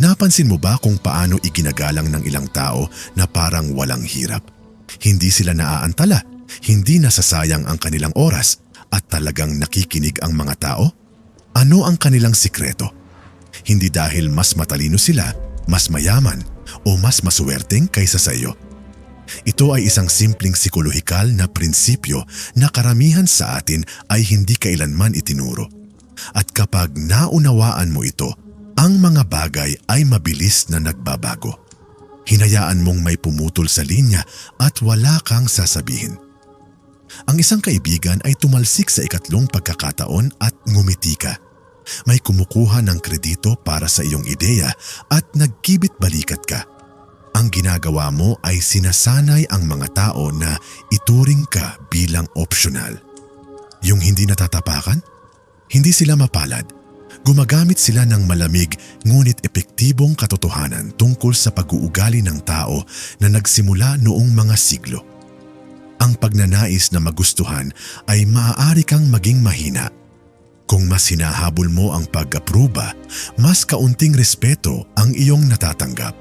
Napansin mo ba kung paano iginagalang ng ilang tao na parang walang hirap? Hindi sila naaantala, hindi nasasayang ang kanilang oras at talagang nakikinig ang mga tao? Ano ang kanilang sikreto? Hindi dahil mas matalino sila, mas mayaman o mas maswerteng kaysa sa iyo. Ito ay isang simpleng psikolohikal na prinsipyo na karamihan sa atin ay hindi kailanman itinuro. At kapag naunawaan mo ito, ang mga bagay ay mabilis na nagbabago. Hinayaan mong may pumutol sa linya at wala kang sasabihin. Ang isang kaibigan ay tumalsik sa ikatlong pagkakataon at ngumiti ka. May kumukuha ng kredito para sa iyong ideya at nagkibit balikat ka. Ang ginagawa mo ay sinasanay ang mga tao na ituring ka bilang optional. Yung hindi natatapakan? Hindi sila mapalad. Gumagamit sila ng malamig ngunit epektibong katotohanan tungkol sa pag-uugali ng tao na nagsimula noong mga siglo. Ang pagnanais na magustuhan ay maaari kang maging mahina. Kung mas hinahabol mo ang pag-apruba, mas kaunting respeto ang iyong natatanggap.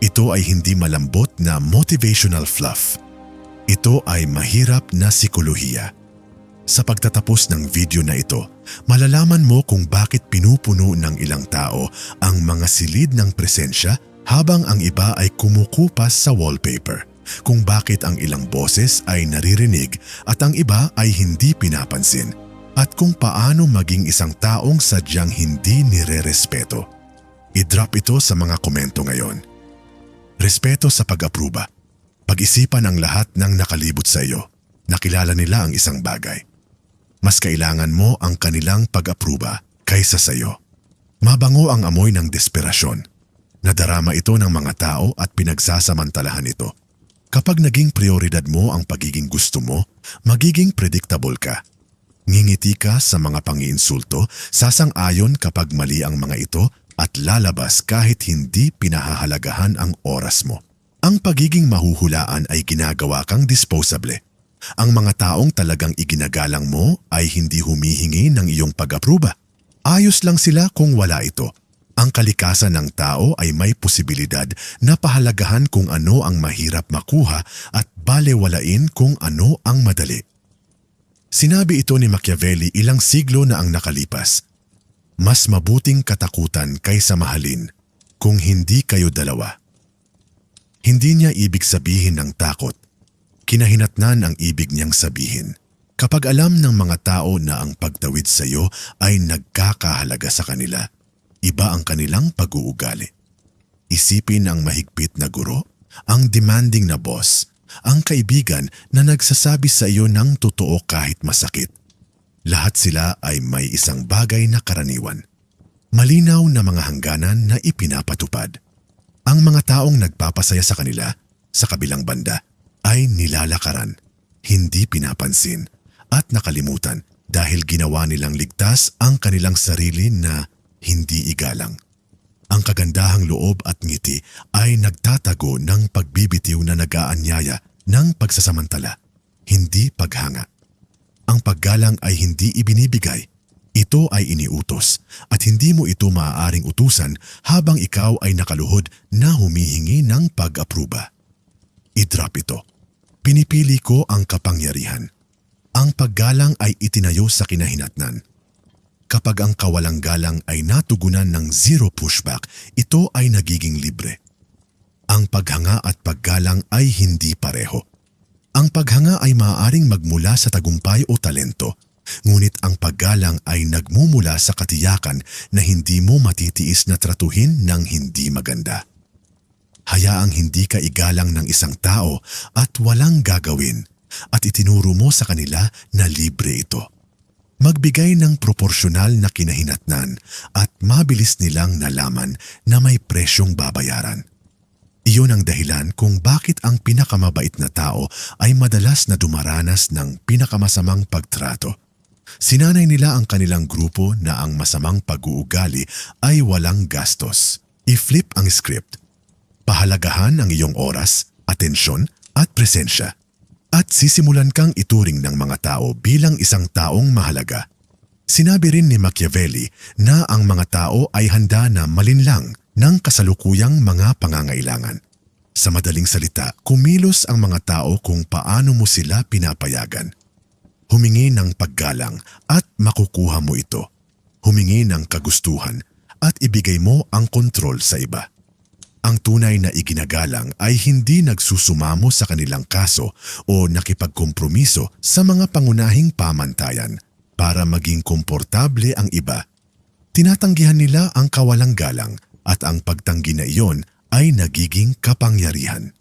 Ito ay hindi malambot na motivational fluff. Ito ay mahirap na sikolohiya. Sa pagtatapos ng video na ito, malalaman mo kung bakit pinupuno ng ilang tao ang mga silid ng presensya habang ang iba ay kumukupas sa wallpaper. Kung bakit ang ilang boses ay naririnig at ang iba ay hindi pinapansin. At kung paano maging isang taong sadyang hindi nire-respeto. I-drop ito sa mga komento ngayon. Respeto sa pag-apruba. Pag-isipan ang lahat ng nakalibot sa iyo. Nakilala nila ang isang bagay. Mas kailangan mo ang kanilang pag-apruba kaysa sa iyo. Mabango ang amoy ng desperasyon. Nadarama ito ng mga tao at pinagsasamantalahan ito. Kapag naging prioridad mo ang pagiging gusto mo, magiging predictable ka. Ngingiti ka sa mga pangiinsulto, sasang-ayon kapag mali ang mga ito at lalabas kahit hindi pinahahalagahan ang oras mo. Ang pagiging mahuhulaan ay ginagawa kang disposable. Ang mga taong talagang iginagalang mo ay hindi humihingi ng iyong pag-apruba. Ayos lang sila kung wala ito. Ang kalikasan ng tao ay may posibilidad na pahalagahan kung ano ang mahirap makuha at balewalain kung ano ang madali. Sinabi ito ni Machiavelli ilang siglo na ang nakalipas. Mas mabuting katakutan kaysa mahalin kung hindi kayo dalawa. Hindi niya ibig sabihin ng takot. Kinahinatnan ang ibig niyang sabihin. Kapag alam ng mga tao na ang pagtawid sa iyo ay nagkakahalaga sa kanila, iba ang kanilang pag-uugali. Isipin ang mahigpit na guro, ang demanding na boss, ang kaibigan na nagsasabi sa iyo ng totoo kahit masakit. Lahat sila ay may isang bagay na karaniwan. Malinaw na mga hangganan na ipinapatupad. Ang mga taong nagpapasaya sa kanila, sa kabilang banda, ay nilalakaran, hindi pinapansin at nakalimutan dahil ginawa nilang ligtas ang kanilang sarili na hindi igalang. Ang kagandahang loob at ngiti ay nagtatago ng pagbibitiw na nag-aanyaya ng pagsasamantala, hindi paghanga. Ang paggalang ay hindi ibinibigay, ito ay iniutos at hindi mo ito maaaring utusan habang ikaw ay nakaluhod na humihingi ng pag-apruba. I-drop ito. Pinipili ko ang kapangyarihan. Ang paggalang ay itinayo sa kinahinatnan. Kapag ang kawalang galang ay natugunan ng zero pushback, ito ay nagiging libre. Ang paghanga at paggalang ay hindi pareho. Ang paghanga ay maaaring magmula sa tagumpay o talento, ngunit ang paggalang ay nagmumula sa katiyakan na hindi mo matitiis na tratuhin ng hindi maganda. Hayaang hindi ka igalang ng isang tao at walang gagawin at itinuro mo sa kanila na libre ito. Magbigay ng proporsyonal na kinahinatnan at mabilis nilang nalaman na may presyong babayaran. Iyon ang dahilan kung bakit ang pinakamabait na tao ay madalas na dumaranas ng pinakamasamang pagtrato. Sinanay nila ang kanilang grupo na ang masamang pag-uugali ay walang gastos. I-flip ang script. Pahalagahan ang iyong oras, atensyon at presensya. At sisimulan kang ituring ng mga tao bilang isang taong mahalaga. Sinabi rin ni Machiavelli na ang mga tao ay handa na malinlang ng kasalukuyang mga pangangailangan. Sa madaling salita, kumilos ang mga tao kung paano mo sila pinapayagan. Humingi ng paggalang at makukuha mo ito. Humingi ng kagustuhan at ibigay mo ang kontrol sa iba. Ang tunay na iginagalang ay hindi nagsusumamo sa kanilang kaso o nakipagkompromiso sa mga pangunahing pamantayan para maging komportable ang iba. Tinatanggihan nila ang kawalang galang at ang pagtanggi na iyon ay nagiging kapangyarihan.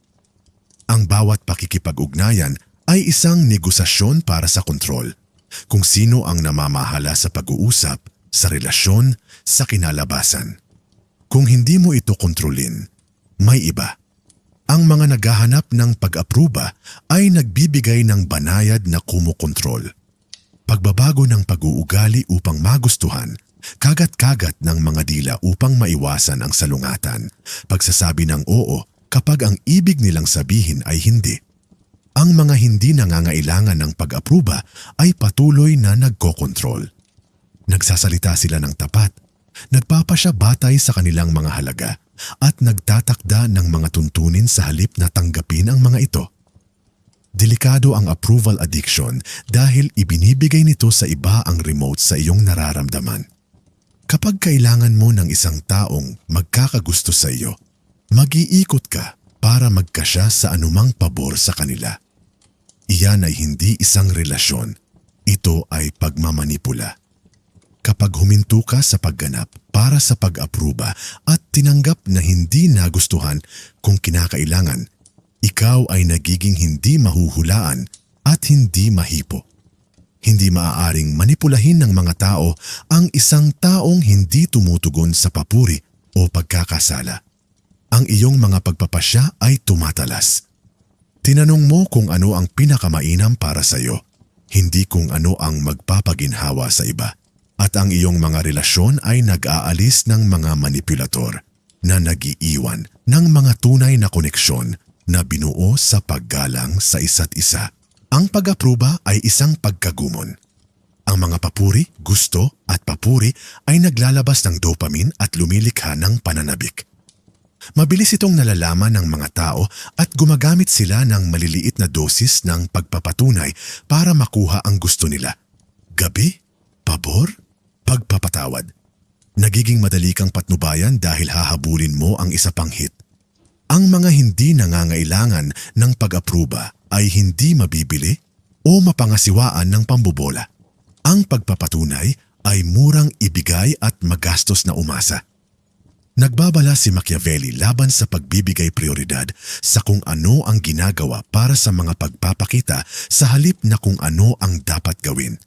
Ang bawat pakikipag-ugnayan ay isang negosasyon para sa kontrol. Kung sino ang namamahala sa pag-uusap, sa relasyon, sa kinalabasan. Kung hindi mo ito kontrolin, may iba. Ang mga naghahanap ng pag-apruba ay nagbibigay ng banayad na kumukontrol. Pagbabago ng pag-uugali upang magustuhan, kagat-kagat ng mga dila upang maiwasan ang salungatan, pagsasabi ng oo kapag ang ibig nilang sabihin ay hindi. Ang mga hindi nangangailangan ng pag-apruba ay patuloy na nagkokontrol. Nagsasalita sila ng tapat, nagpapasya batay sa kanilang mga halaga at nagtatakda ng mga tuntunin sa halip na tanggapin ang mga ito. Delikado ang approval addiction dahil ibinibigay nito sa iba ang remote sa iyong nararamdaman. Kapag kailangan mo ng isang taong magkakagusto sa iyo, mag-iikot ka para magkasya sa anumang pabor sa kanila. Iyan ay hindi isang relasyon, ito ay pagmamanipula. Kapag huminto ka sa pagganap para sa pag-apruba at tinanggap na hindi nagustuhan kung kinakailangan, ikaw ay nagiging hindi mahuhulaan at hindi mahipo. Hindi maaaring manipulahin ng mga tao ang isang taong hindi tumutugon sa papuri o pagkakasala. Ang iyong mga pagpapasya ay tumatalas. Tinanong mo kung ano ang pinakamainam para sa iyo, hindi kung ano ang magpapaginhawa sa iba. At ang iyong mga relasyon ay nag-aalis ng mga manipulator na nag-iiwan ng mga tunay na koneksyon na binuo sa paggalang sa isa't isa. Ang pag-apruba ay isang pagkagumon. Ang mga papuri, gusto at papuri ay naglalabas ng dopamine at lumilikha ng pananabik. Mabilis itong nalalaman ng mga tao at gumagamit sila ng maliliit na dosis ng pagpapatunay para makuha ang gusto nila. Gabi, pabor, pagpapatawad. Nagiging madali kang patnubayan dahil hahabulin mo ang isa pang hit. Ang mga hindi nangangailangan ng pag-apruba ay hindi mabibili o mapangasiwaan ng pambobola. Ang pagpapatunay ay murang ibigay at magastos na umasa. Nagbabala si Machiavelli laban sa pagbibigay prioridad sa kung ano ang ginagawa para sa mga pagpapakita sa halip na kung ano ang dapat gawin.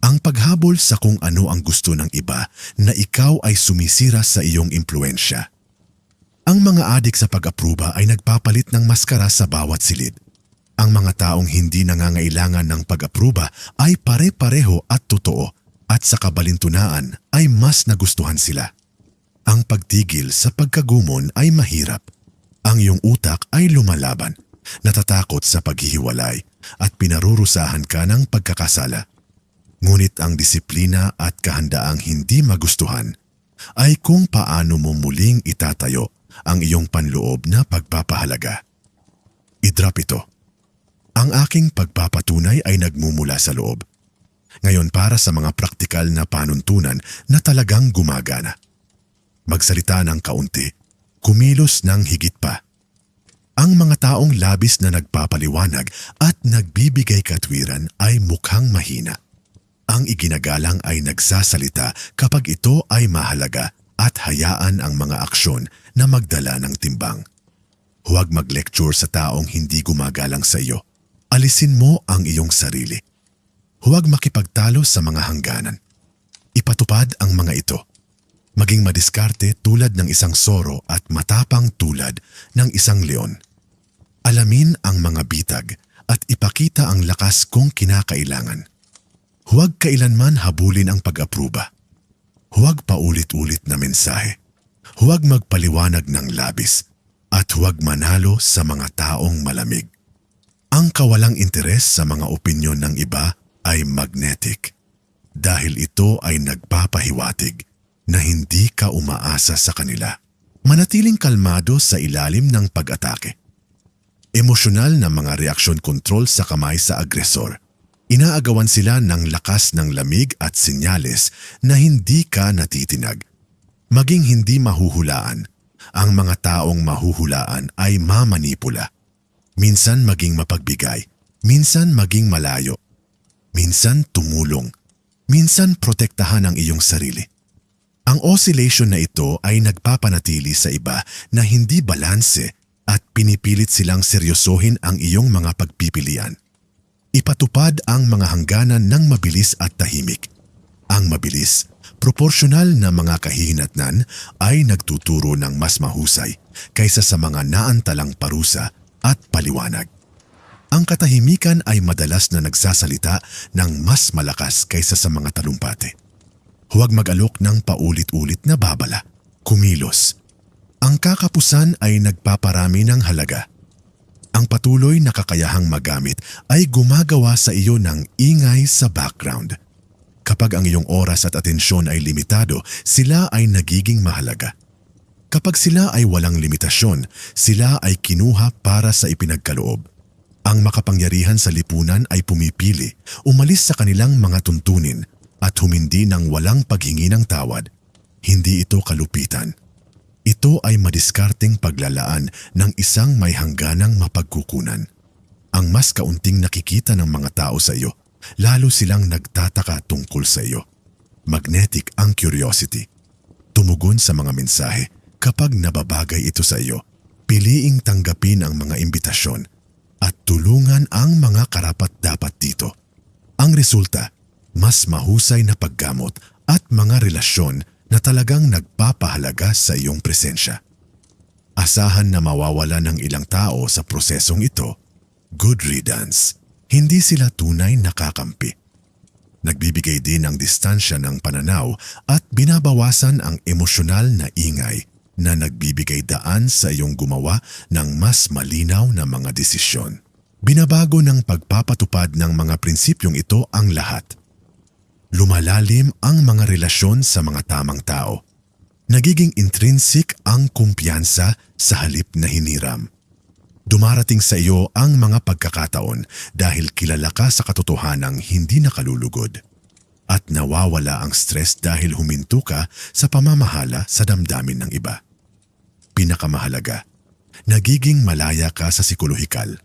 Ang paghabol sa kung ano ang gusto ng iba na ikaw ay sumisira sa iyong impluensya. Ang mga adik sa pag-apruba ay nagpapalit ng maskara sa bawat silid. Ang mga taong hindi nangangailangan ng pag-apruba ay pare-pareho at totoo at sa kabalintunaan ay mas nagustuhan sila. Ang pagtigil sa pagkagumon ay mahirap. Ang iyong utak ay lumalaban, natatakot sa paghihiwalay at pinarurusahan ka ng pagkakasala. Ngunit ang disiplina at kahandaang hindi magustuhan ay kung paano mo muling itatayo ang iyong panloob na pagpapahalaga. I-drop ito. Ang aking pagpapatunay ay nagmumula sa loob. Ngayon para sa mga praktikal na panuntunan na talagang gumagana. Magsalita ng kaunti, kumilos ng higit pa. Ang mga taong labis na nagpapaliwanag at nagbibigay katwiran ay mukhang mahina. Ang iginagalang ay nagsasalita kapag ito ay mahalaga at hayaan ang mga aksyon na magdala ng timbang. Huwag mag-lecture sa taong hindi gumagalang sa iyo. Alisin mo ang iyong sarili. Huwag makipagtalo sa mga hangganan. Ipatupad ang mga ito. Maging madiskarte tulad ng isang soro at matapang tulad ng isang leon. Alamin ang mga bitag at ipakita ang lakas kung kinakailangan. Huwag kailanman habulin ang pag-apruba. Huwag paulit-ulit na mensahe. Huwag magpaliwanag ng labis at huwag manalo sa mga taong malamig. Ang kawalang interes sa mga opinyon ng iba ay magnetic dahil ito ay nagpapahiwatig na hindi ka umaasa sa kanila. Manatiling kalmado sa ilalim ng pag-atake. Emosyonal na mga reaksyon control sa kamay sa agresor. Inaagawan sila ng lakas ng lamig at senyales na hindi ka natitinag. Maging hindi mahuhulaan. Ang mga taong mahuhulaan ay mamanipula. Minsan maging mapagbigay, minsan maging malayo, minsan tumulong, minsan protektahan ang iyong sarili. Ang oscillation na ito ay nagpapanatili sa iba na hindi balanse at pinipilit silang seryosohin ang iyong mga pagpipilian. Ipatupad ang mga hangganan ng mabilis at tahimik. Ang mabilis, proporsyonal na mga kahihinatnan ay nagtuturo ng mas mahusay kaysa sa mga naantalang parusa at paliwanag. Ang katahimikan ay madalas na nagsasalita ng mas malakas kaysa sa mga talumpati. Huwag mag-alok ng paulit-ulit na babala, kumilos. Ang kakapusan ay nagpaparami ng halaga. Ang patuloy na kakayahang magamit ay gumagawa sa iyo ng ingay sa background. Kapag ang iyong oras at atensyon ay limitado, sila ay nagiging mahalaga. Kapag sila ay walang limitasyon, sila ay kinuha para sa ipinagkaloob. Ang makapangyarihan sa lipunan ay pumipili, umalis sa kanilang mga tuntunin at humindi ng walang paghingi ng tawad. Hindi ito kalupitan. Ito ay madiskarteng paglalaan ng isang may hangganang mapagkukunan. Ang mas kaunting nakikita ng mga tao sa iyo, lalo silang nagtataka tungkol sa iyo. Magnetic ang curiosity. Tumugon sa mga mensahe kapag nababagay ito sa iyo. Piliing tanggapin ang mga imbitasyon at tulungan ang mga karapat-dapat dito. Ang resulta, mas mahusay na paggamot at mga relasyon na talagang nagpapahalaga sa iyong presensya. Asahan na mawawala ng ilang tao sa prosesong ito. Good riddance. Hindi sila tunay nakakampi. Nagbibigay din ng distansya ng pananaw at binabawasan ang emosyonal na ingay na nagbibigay daan sa iyong gumawa ng mas malinaw na mga desisyon. Binabago ng pagpapatupad ng mga prinsipyong ito ang lahat. Lumalalim ang mga relasyon sa mga tamang tao. Nagiging intrinsic ang kumpiyansa sa halip na hiniram. Dumarating sa iyo ang mga pagkakataon dahil kilala ka sa katotohanang hindi nakalulugod. At nawawala ang stress dahil huminto ka sa pamamahala sa damdamin ng iba. Pinakamahalaga, nagiging malaya ka sa psikolohikal.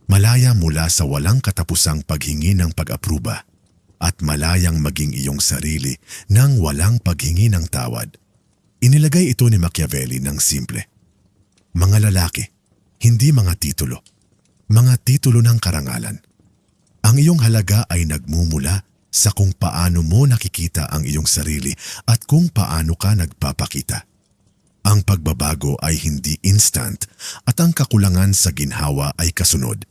Malaya mula sa walang katapusang paghingi ng pag-apruba at malayang maging iyong sarili nang walang paghingi ng tawad. Inilagay ito ni Machiavelli ng simple. Mga lalaki, hindi mga titulo. Mga titulo ng karangalan. Ang iyong halaga ay nagmumula sa kung paano mo nakikita ang iyong sarili at kung paano ka nagpapakita. Ang pagbabago ay hindi instant at ang kakulangan sa ginhawa ay kasunod.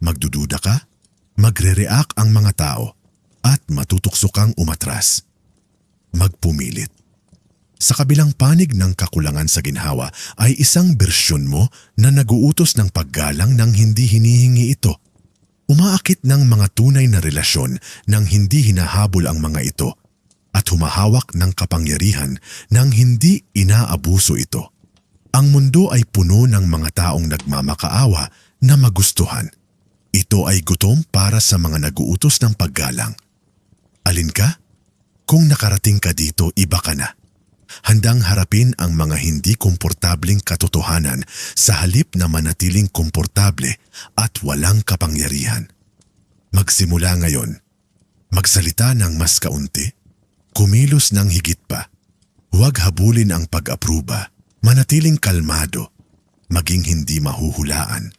Magdududa ka, magre-react ang mga tao, at matutokso kang umatras. Magpumilit. Sa kabilang panig ng kakulangan sa ginhawa ay isang bersyon mo na naguutos ng paggalang nang hindi hinihingi ito. Umaakit ng mga tunay na relasyon nang hindi hinahabol ang mga ito at humahawak ng kapangyarihan nang hindi inaabuso ito. Ang mundo ay puno ng mga taong nagmamakaawa na magustuhan. Ito ay gutom para sa mga naguutos ng paggalang. Alin ka? Kung nakarating ka dito, iba ka na. Handang harapin ang mga hindi komportabling katotohanan sa halip na manatiling komportable at walang kapangyarihan. Magsimula ngayon. Magsalita ng mas kaunti. Kumilos ng higit pa. Huwag habulin ang pag-apruba. Manatiling kalmado. Maging hindi mahuhulaan.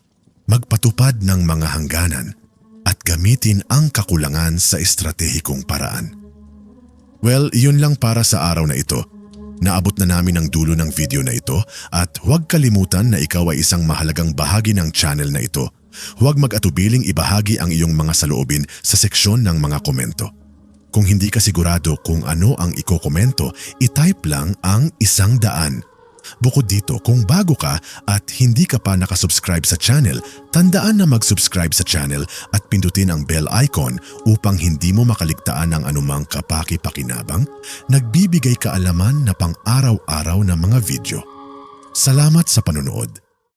Magpatupad ng mga hangganan at gamitin ang kakulangan sa estratehikong paraan. Well, yun lang para sa araw na ito. Naabot na namin ang dulo ng video na ito at huwag kalimutan na ikaw ay isang mahalagang bahagi ng channel na ito. Huwag mag-atubiling ibahagi ang iyong mga saloobin sa seksyon ng mga komento. Kung hindi ka sigurado kung ano ang iko-komento, i-type lang ang 100. Bukod dito, kung bago ka at hindi ka pa nakasubscribe sa channel, tandaan na mag-subscribe sa channel at pindutin ang bell icon upang hindi mo makaligtaan ng anumang kapaki-pakinabang, nagbibigay kaalaman na pang-araw-araw na mga video. Salamat sa panunood.